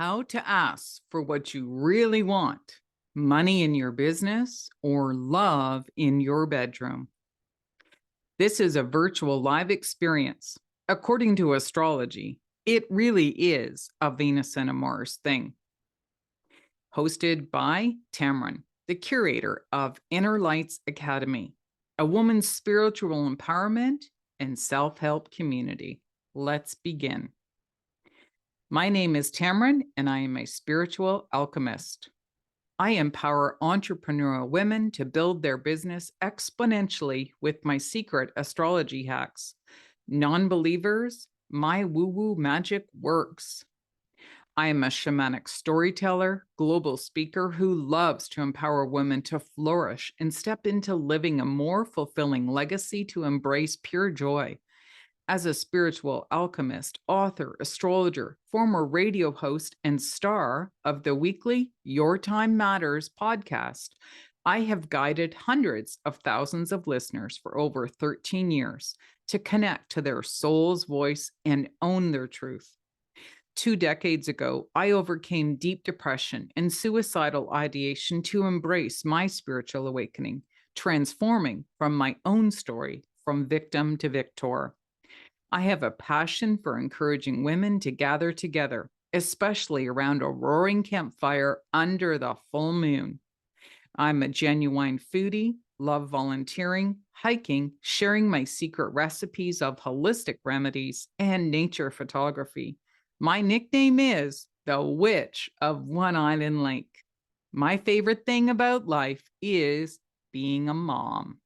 How to ask for what you really want: money in your business or love in your bedroom. This is a virtual live experience. According to astrology, it really is a Venus and a Mars thing. Hosted by Tammeron, the curator of Innerlightsacademy, a woman's spiritual empowerment and self help community. Let's begin. My name is Tammeron, and I am a spiritual alchemist. I empower entrepreneurial women to build their business exponentially with my secret astrology hacks. Non-believers, my woo-woo magic works. I am a shamanic storyteller, global speaker who loves to empower women to flourish and step into living a more fulfilling legacy to embrace pure joy. As a spiritual alchemist, author, astrologer, former radio host, and star of the weekly Your Time Matters podcast, I have guided hundreds of thousands of listeners for over 13 years to connect to their soul's voice and own their truth. 2 decades ago, I overcame deep depression and suicidal ideation to embrace my spiritual awakening, transforming from my own story from victim to victor. I have a passion for encouraging women to gather together, especially around a roaring campfire under the full moon. I'm a genuine foodie, love volunteering, hiking, sharing my secret recipes of holistic remedies, and nature photography. My nickname is the Witch of One Island Lake. My favorite thing about life is being a mom.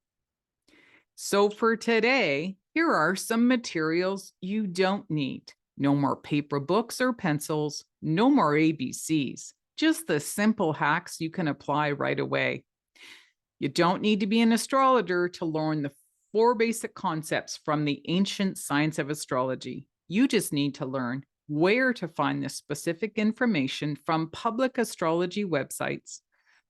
So for today, here are some materials you don't need. No more paper books or pencils, no more ABCs, just the simple hacks you can apply right away. You don't need to be an astrologer to learn the 4 basic concepts from the ancient science of astrology. You just need to learn where to find the specific information from public astrology websites,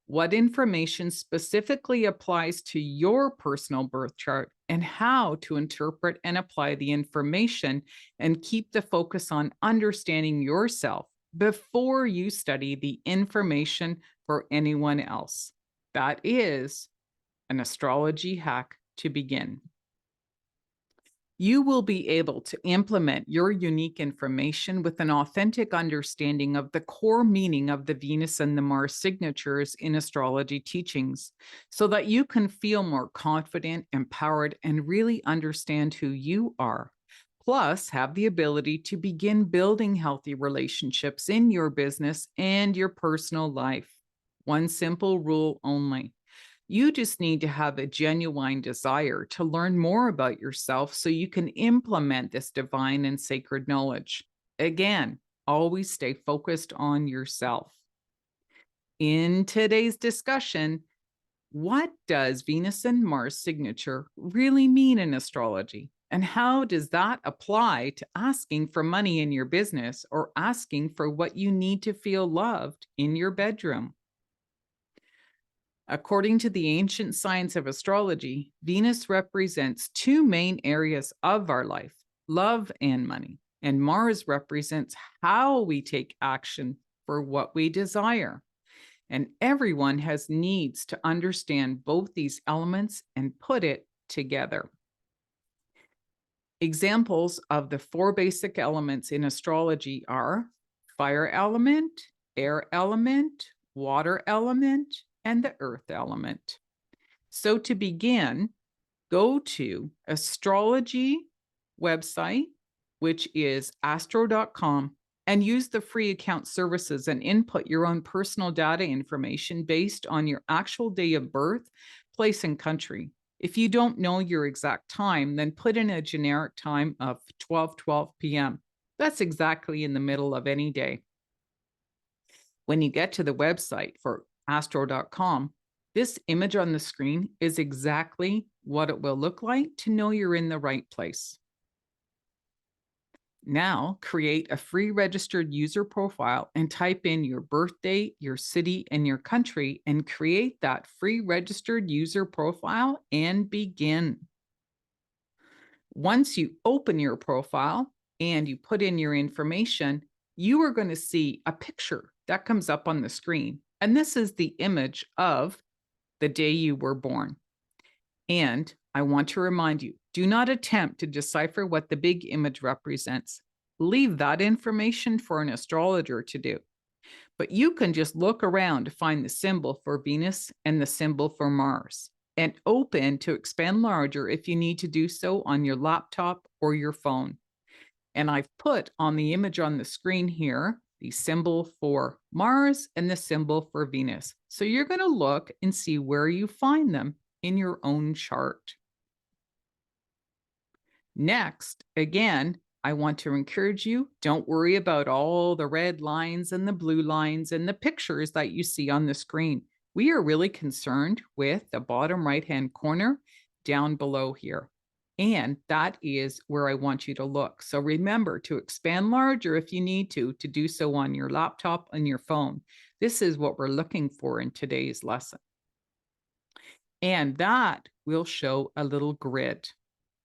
what information specifically applies to your personal birth chart, and how to interpret and apply the information and keep the focus on understanding yourself before you study the information for anyone else. That is an astrology hack to begin. You will be able to implement your unique information with an authentic understanding of the core meaning of the Venus and the Mars signatures in astrology teachings, so that you can feel more confident, empowered, and really understand who you are. Plus, have the ability to begin building healthy relationships in your business and your personal life. One simple rule only: you just need to have a genuine desire to learn more about yourself so you can implement this divine and sacred knowledge. Again, always stay focused on yourself. In today's discussion, what does Venus and Mars signature really mean in astrology? And how does that apply to asking for money in your business or asking for what you need to feel loved in your bedroom? According to the ancient science of astrology, Venus represents 2 main areas of our life: love and money, and Mars represents how we take action for what we desire. And everyone has needs to understand both these elements and put it together. Examples of the 4 basic elements in astrology are fire element, air element, water element, and the earth element. So to begin, go to astrology website, which is astro.com, and use the free account services and input your own personal data information based on your actual day of birth, place, and country. If you don't know your exact time, then put in a generic time of 12:12 p.m. That's exactly in the middle of any day. When you get to the website for astro.com, this image on the screen is exactly what it will look like to know you're in the right place. Now, create a free registered user profile and type in your birth date, your city, and your country, and create that free registered user profile and begin. Once you open your profile and you put in your information, you are going to see a picture that comes up on the screen. And this is the image of the day you were born. And I want to remind you, do not attempt to decipher what the big image represents. Leave that information for an astrologer to do. But you can just look around to find the symbol for Venus and the symbol for Mars, and open to expand larger if you need to do so on your laptop or your phone. And I've put on the image on the screen here the symbol for Mars and the symbol for Venus. So you're going to look and see where you find them in your own chart. Next, again, I want to encourage you, don't worry about all the red lines and the blue lines and the pictures that you see on the screen. We are really concerned with the bottom right-hand corner down below here. And that is where I want you to look. So remember to expand larger if you need to do so on your laptop and your phone. This is what we're looking for in today's lesson. And that will show a little grid.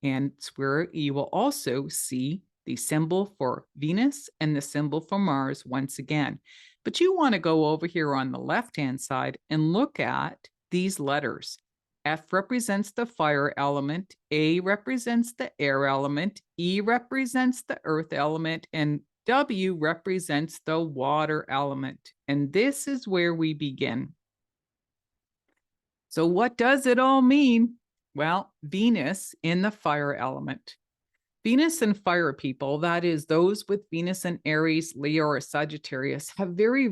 And it's where you will also see the symbol for Venus and the symbol for Mars once again. But you want to go over here on the left-hand side and look at these letters. F represents the fire element, A represents the air element, E represents the earth element, and W represents the water element. And this is where we begin. So what does it all mean? Well, Venus in the fire element. Venus and fire people, that is, those with Venus in Aries, Leo, or Sagittarius, have very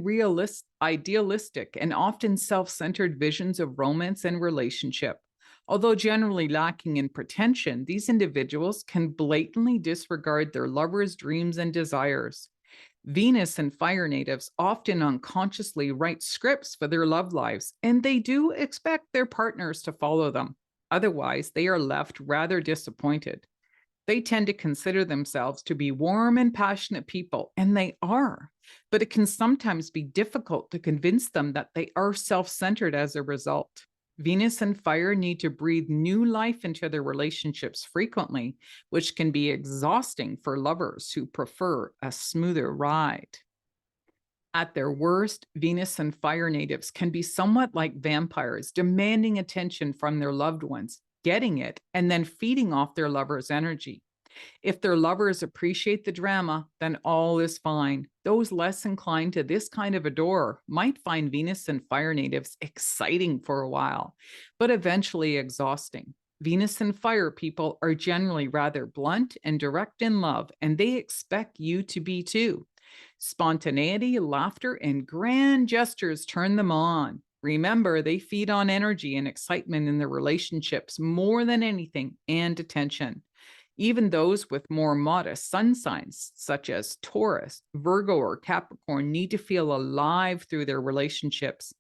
idealistic, and often self-centered visions of romance and relationship. Although generally lacking in pretension, these individuals can blatantly disregard their lovers' dreams and desires. Venus and fire natives often unconsciously write scripts for their love lives, and they do expect their partners to follow them. Otherwise, they are left rather disappointed. They tend to consider themselves to be warm and passionate people, and they are. But it can sometimes be difficult to convince them that they are self-centered as a result. Venus and fire need to breathe new life into their relationships frequently, which can be exhausting for lovers who prefer a smoother ride. At their worst, Venus and fire natives can be somewhat like vampires, demanding attention from their loved ones, getting it, and then feeding off their lover's energy. If their lovers appreciate the drama, then all is fine. Those less inclined to this kind of adore might find Venus and fire natives exciting for a while, but eventually exhausting. Venus and fire people are generally rather blunt and direct in love, and they expect you to be too. Spontaneity, laughter, and grand gestures turn them on. Remember, they feed on energy and excitement in their relationships more than anything, and attention. Even those with more modest sun signs, such as Taurus, Virgo, or Capricorn, need to feel alive through their relationships.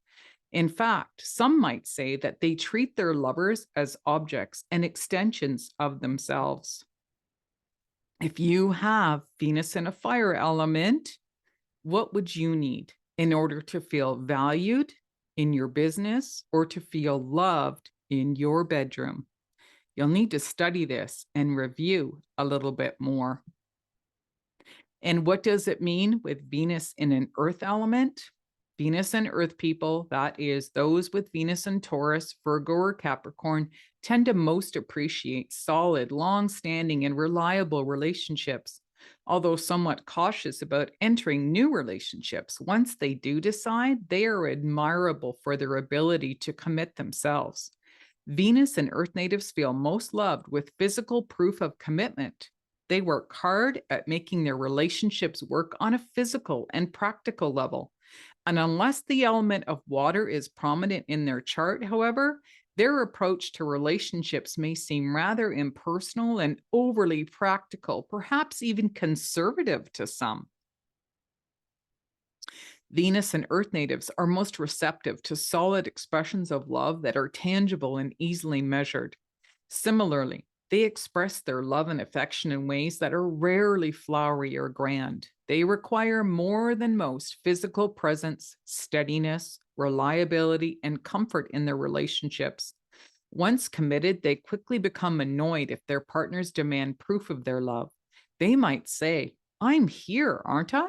In fact, some might say that they treat their lovers as objects and extensions of themselves. If you have Venus in a fire element, what would you need in order to feel valued in your business or to feel loved in your bedroom? You'll need to study this and review a little bit more. And what does it mean with Venus in an earth element? Venus and earth people, that is, those with Venus in Taurus, Virgo, or Capricorn, tend to most appreciate solid, long-standing, and reliable relationships. Although somewhat cautious about entering new relationships, once they do decide, they are admirable for their ability to commit themselves. Venus and earth natives feel most loved with physical proof of commitment. They work hard at making their relationships work on a physical and practical level. And unless the element of water is prominent in their chart, however, their approach to relationships may seem rather impersonal and overly practical, perhaps even conservative to some. Venus and earth natives are most receptive to solid expressions of love that are tangible and easily measured. Similarly, they express their love and affection in ways that are rarely flowery or grand. They require more than most physical presence, steadiness, reliability, and comfort in their relationships. Once committed, they quickly become annoyed if their partners demand proof of their love. They might say, "I'm here, aren't I?"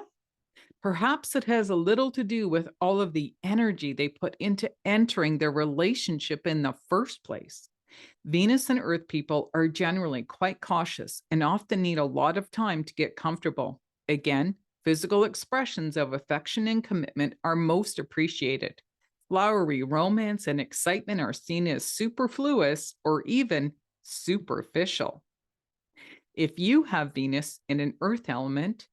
Perhaps it has a little to do with all of the energy they put into entering their relationship in the first place. Venus and Earth people are generally quite cautious and often need a lot of time to get comfortable. Again, physical expressions of affection and commitment are most appreciated. Flowery romance and excitement are seen as superfluous or even superficial. If you have Venus in an Earth element,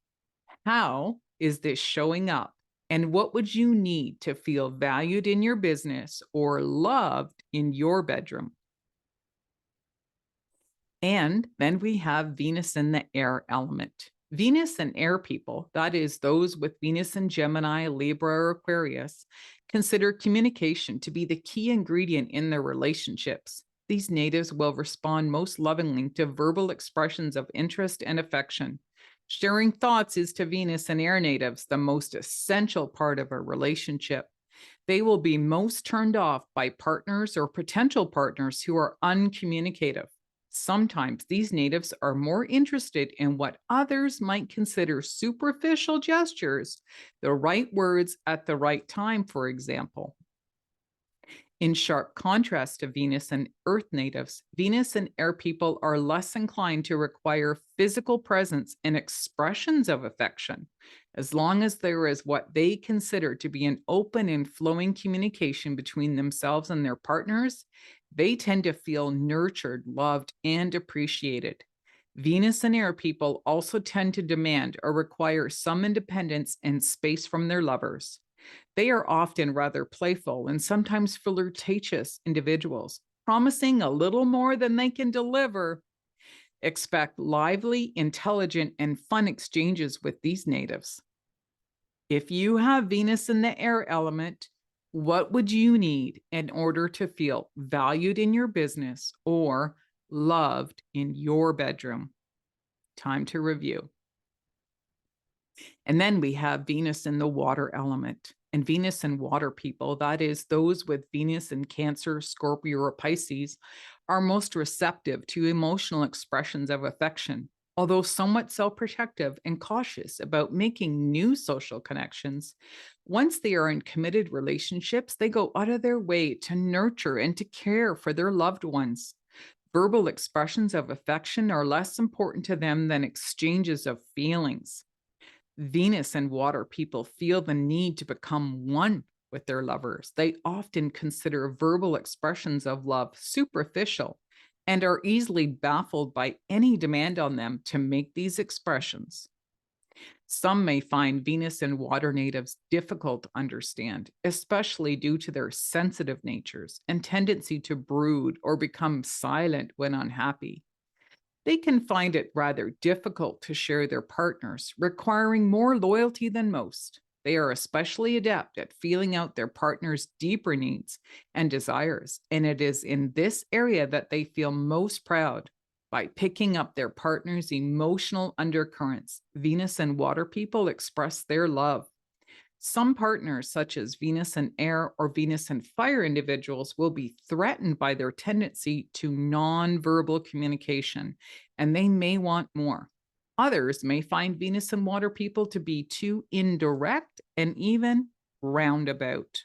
how is this showing up? And what would you need to feel valued in your business or loved in your bedroom? And then we have Venus in the air element. Venus and air people, that is, those with Venus in Gemini, Libra, or Aquarius, consider communication to be the key ingredient in their relationships. These natives will respond most lovingly to verbal expressions of interest and affection. Sharing thoughts is to Venus and air natives the most essential part of a relationship. They will be most turned off by partners or potential partners who are uncommunicative. Sometimes these natives are more interested in what others might consider superficial gestures, the right words at the right time, for example. In sharp contrast to Venus and Earth natives, Venus and air people are less inclined to require physical presence and expressions of affection, as long as there is what they consider to be an open and flowing communication between themselves and their partners. They tend to feel nurtured, loved, and appreciated. Venus and air people also tend to demand or require some independence and space from their lovers. They are often rather playful and sometimes flirtatious individuals, promising a little more than they can deliver. Expect lively, intelligent, and fun exchanges with these natives. If you have Venus in the air element, what would you need in order to feel valued in your business or loved in your bedroom? Time to review. And then we have Venus in the water element. And Venus and water people, that is, those with Venus in Cancer, Scorpio, or Pisces, are most receptive to emotional expressions of affection. Although somewhat self protective and cautious about making new social connections, once they are in committed relationships, they go out of their way to nurture and to care for their loved ones. Verbal expressions of affection are less important to them than exchanges of feelings. Venus and water people feel the need to become one with their lovers. They often consider verbal expressions of love superficial and are easily baffled by any demand on them to make these expressions. Some may find Venus and water natives difficult to understand, especially due to their sensitive natures and tendency to brood or become silent when unhappy. They can find it rather difficult to share their partners, requiring more loyalty than most. They are especially adept at feeling out their partner's deeper needs and desires, and it is in this area that they feel most proud. By picking up their partner's emotional undercurrents, Venus and water people express their love. Some partners, such as Venus and air or Venus and fire individuals, will be threatened by their tendency to nonverbal communication, and they may want more. Others may find Venus and water people to be too indirect and even roundabout.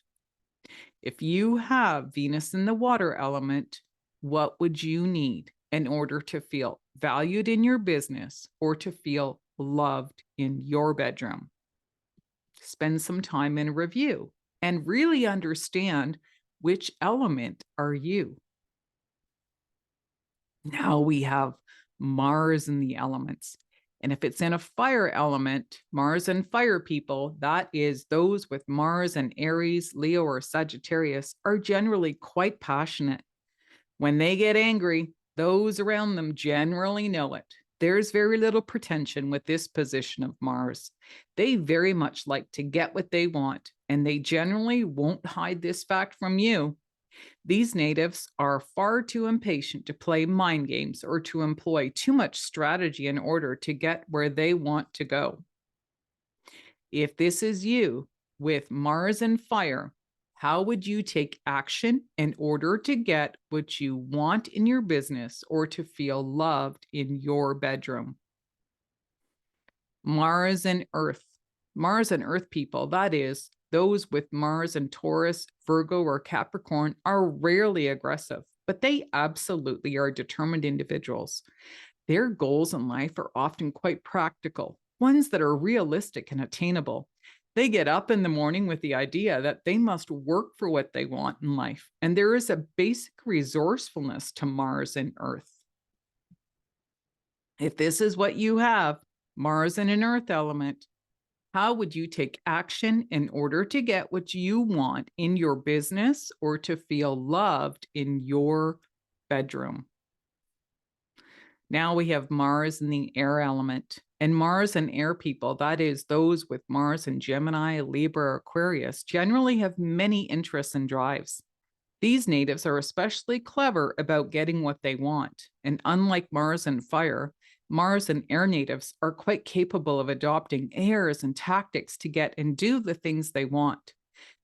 If you have Venus in the water element, what would you need in order to feel valued in your business or to feel loved in your bedroom? Spend some time in review and really understand which element are you. Now we have Mars in the elements. And if it's in a fire element, Mars and fire people, that is those with Mars and Aries, Leo, or Sagittarius, are generally quite passionate. When they get angry, those around them generally know it. There's very little pretension with this position of Mars. They very much like to get what they want, and they generally won't hide this fact from you. These natives are far too impatient to play mind games or to employ too much strategy in order to get where they want to go. If this is you with Mars and fire, how would you take action in order to get what you want in your business or to feel loved in your bedroom? Mars and Earth. Mars and Earth people, that is, those with Mars and Taurus, Virgo, or Capricorn, are rarely aggressive, but they absolutely are determined individuals. Their goals in life are often quite practical, ones that are realistic and attainable. They get up in the morning with the idea that they must work for what they want in life, and there is a basic resourcefulness to Mars and Earth. If this is what you have, Mars and an Earth element, how would you take action in order to get what you want in your business or to feel loved in your bedroom? Now we have Mars and the air element. And Mars and air people, that is, those with Mars in Gemini, Libra, or Aquarius, generally have many interests and drives. These natives are especially clever about getting what they want. And unlike Mars and fire, Mars and air natives are quite capable of adopting airs and tactics to get and do the things they want.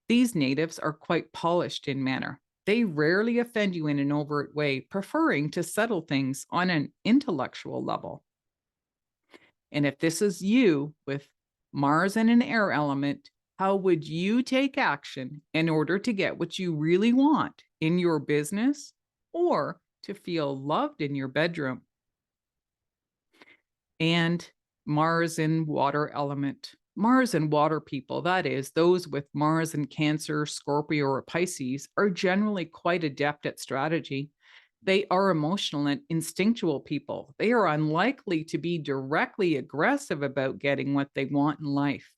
These natives are quite polished in manner. They rarely offend you in an overt way, preferring to settle things on an intellectual level. And if this is you with Mars and an air element, how would you take action in order to get what you really want in your business or to feel loved in your bedroom? And Mars in water element. Mars and water people, that is, those with Mars in Cancer, Scorpio, or Pisces, are generally quite adept at strategy. They are emotional and instinctual people. They are unlikely to be directly aggressive about getting what they want in life.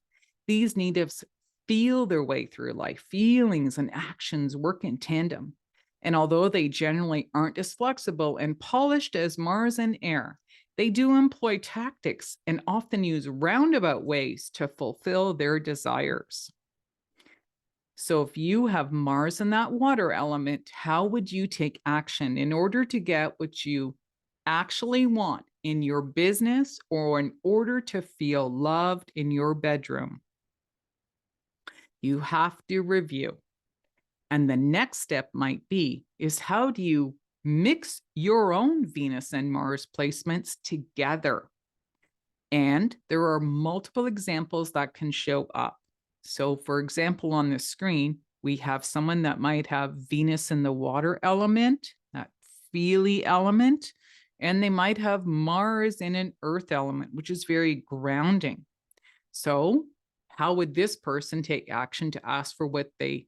These natives feel their way through life. Feelings and actions work in tandem. And although they generally aren't as flexible and polished as Mars and air, they do employ tactics and often use roundabout ways to fulfill their desires. So if you have Mars in that water element, how would you take action in order to get what you actually want in your business or in order to feel loved in your bedroom? You have to review. And the next step might be is how do you mix your own Venus and Mars placements together? And there are multiple examples that can show up. So for example, on the screen, we have someone that might have Venus in the water element, that feely element, and they might have Mars in an earth element, which is very grounding. So how would this person take action to ask for what they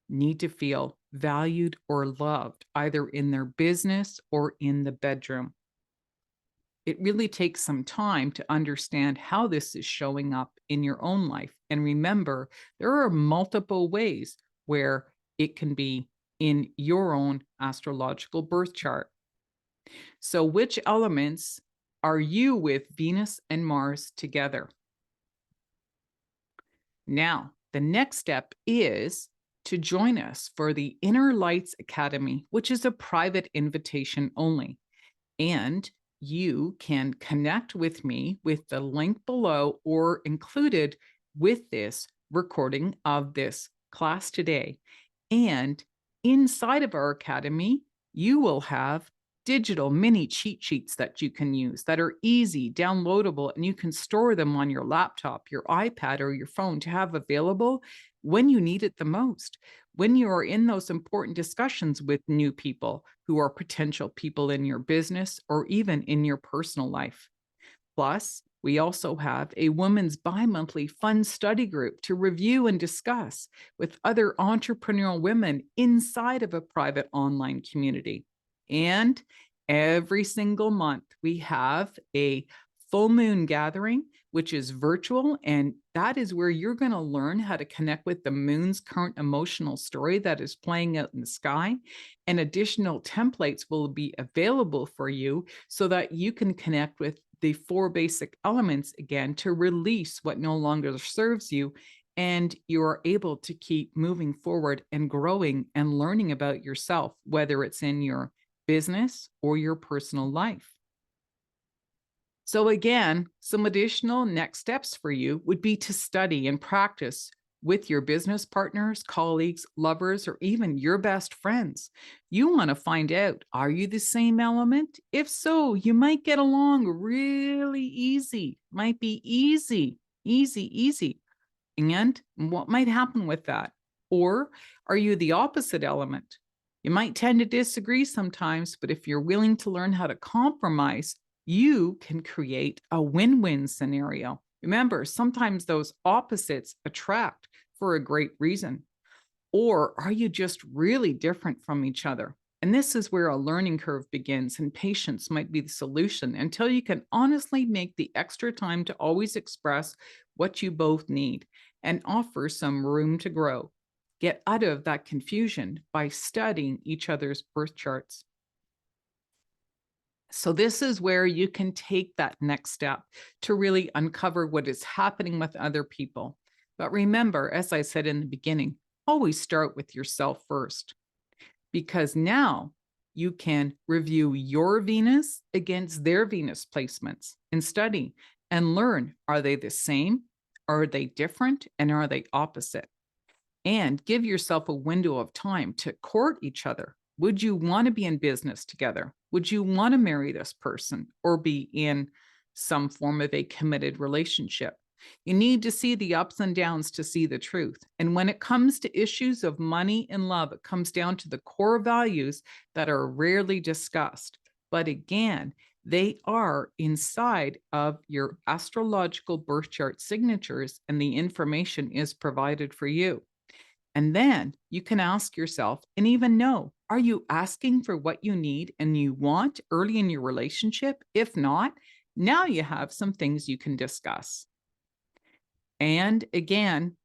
need to feel valued or loved, either in their business or in the bedroom? It really takes some time to understand how this is showing up in your own life. And remember, there are multiple ways where it can be in your own astrological birth chart. So, which elements are you with Venus and Mars together? Now, the next step is to join us for the Inner Lights Academy, which is a private invitation only. And you can connect with me with the link below or included with this recording of this class today. And inside of our academy, you will have digital mini cheat sheets that you can use that are easy, downloadable, and you can store them on your laptop, your iPad, or your phone to have available when you need it the most. When you are in those important discussions with new people who are potential people in your business or even in your personal life. Plus, we also have a women's bi-monthly fun study group to review and discuss with other entrepreneurial women inside of a private online community. And every single month, we have a full moon gathering, which is virtual. And that is where you're going to learn how to connect with the moon's current emotional story that is playing out in the sky. And additional templates will be available for you so that you can connect with the 4 basic elements again to release what no longer serves you. And you are able to keep moving forward and growing and learning about yourself, whether it's in your business or your personal life. So again, some additional next steps for you would be to study and practice with your business partners, colleagues, lovers, or even your best friends. You want to find out, are you the same element? If so, you might get along really easy. Might be easy. And what might happen with that? Or are you the opposite element? You might tend to disagree sometimes, but if you're willing to learn how to compromise, you can create a win-win scenario. Remember, sometimes those opposites attract for a great reason. Or are you just really different from each other? And this is where a learning curve begins, and patience might be the solution until you can honestly make the extra time to always express what you both need and offer some room to grow. Get out of that confusion by studying each other's birth charts. So, this is where you can take that next step to really uncover what is happening with other people. But remember, as I said in the beginning, always start with yourself first, because now you can review your Venus against their Venus placements and study and learn, are they the same? Are they different? And are they opposite? And give yourself a window of time to court each other. Would you want to be in business together? Would you want to marry this person or be in some form of a committed relationship? You need to see the ups and downs to see the truth. And when it comes to issues of money and love, it comes down to the core values that are rarely discussed. But again, they are inside of your astrological birth chart signatures, and the information is provided for you. And then you can ask yourself and even know, are you asking for what you need and you want early in your relationship? If not, now you have some things you can discuss. And again,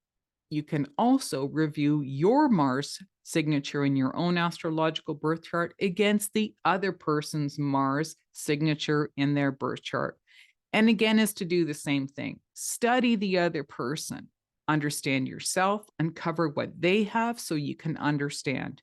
you can also review your Mars signature in your own astrological birth chart against the other person's Mars signature in their birth chart. And again, is to do the same thing. Study the other person, understand yourself, uncover what they have so you can understand.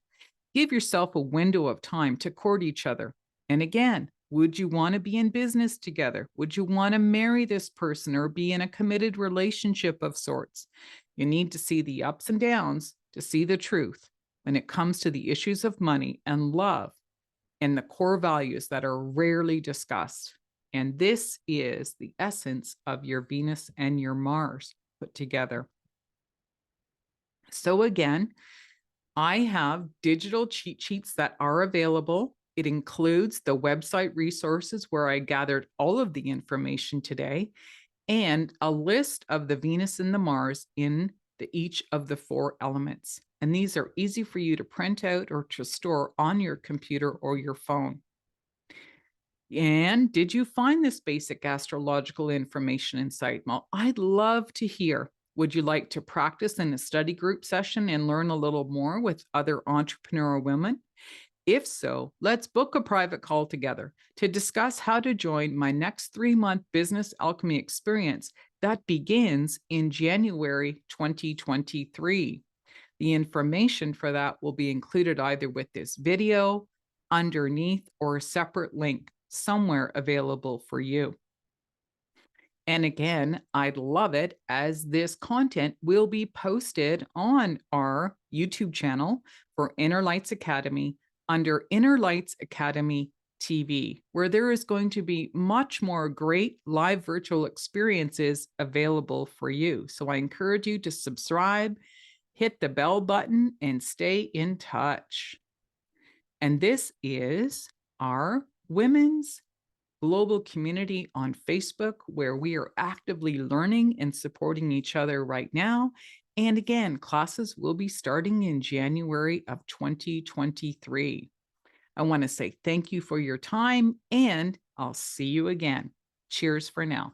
Give yourself a window of time to court each other. And again, would you want to be in business together? Would you want to marry this person or be in a committed relationship of sorts? You need to see the ups and downs to see the truth when it comes to the issues of money and love and the core values that are rarely discussed. And this is the essence of your Venus and your Mars put together. So again, I have digital cheat sheets that are available. It includes the website resources where I gathered all of the information today and a list of the Venus and the Mars in each of the 4 elements. And these are easy for you to print out or to store on your computer or your phone. And did you find this basic astrological information insight? Well, I'd love to hear. Would you like to practice in a study group session and learn a little more with other entrepreneurial women? If so, let's book a private call together to discuss how to join my next 3-month business alchemy experience that begins in January 2023. The information for that will be included either with this video, underneath, or a separate link somewhere available for you. And again, I'd love it as this content will be posted on our YouTube channel for Inner Lights Academy under Inner Lights Academy TV, where there is going to be much more great live virtual experiences available for you. So I encourage you to subscribe, hit the bell button, and stay in touch. And this is our women's global community on Facebook, where we are actively learning and supporting each other right now. And again, classes will be starting in January of 2023. I want to say thank you for your time, and I'll see you again. Cheers for now.